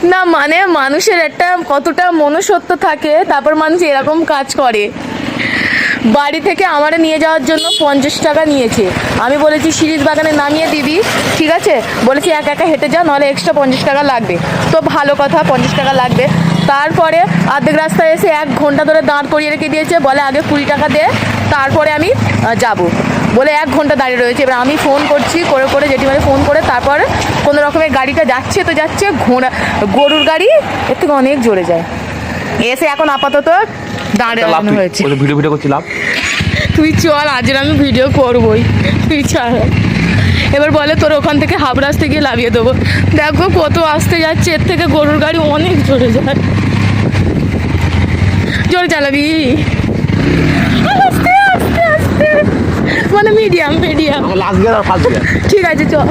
না মানে মানুষের একটা কতটা মনুষ্যত্ব থাকে, তারপর মানুষ এরকম কাজ করে। বাড়ি থেকে আমারে নিয়ে যাওয়ার জন্য 50 টাকা নিয়েছে। আমি বলেছি শিরিষ বাগানে নামিয়ে দিবি, ঠিক আছে, বলেছি একা একা হেঁটে যা, নাহলে এক্সট্রা 50 টাকা লাগবে। তো ভালো কথা, 50 টাকা লাগবে। তারপরে অর্ধেক রাস্তায় এসে 1 ঘন্টা ধরে দাঁড় করিয়ে রেখে দিয়েছে, বলে আগে 20 টাকা দে, তারপরে আমি যাব বলে 1 ঘন্টা দাঁড়িয়ে রয়েছে। এবার আমি ফোন করছি, করে করে জেঠিমারে ফোন করে তারপর কোনো রকমের গাড়িটা যাচ্ছে তো যাচ্ছে, গরুর গাড়ি এর থেকে অনেক জোরে যায়। এসে এখন আপাতত দাঁড়ানো হয়েছে। ভিডিও করছিলাম। তুই চল, আজের আমি ভিডিও করবই, তুই ছাড়। এবার বলে তোর ওখান থেকে হাফ রাস্তা গিয়ে লাভিয়ে দেবো। দেখো কত আসতে যাচ্ছে, এর থেকে গরুর গাড়ি অনেক জোরে যায়। জোরে চালাবি, আস্তে আস্তে আস্তে, মানে মিডিয়াম। লাস্ট গিয়ার আর ফার্স্ট গিয়ার। ঠিক আছে চল।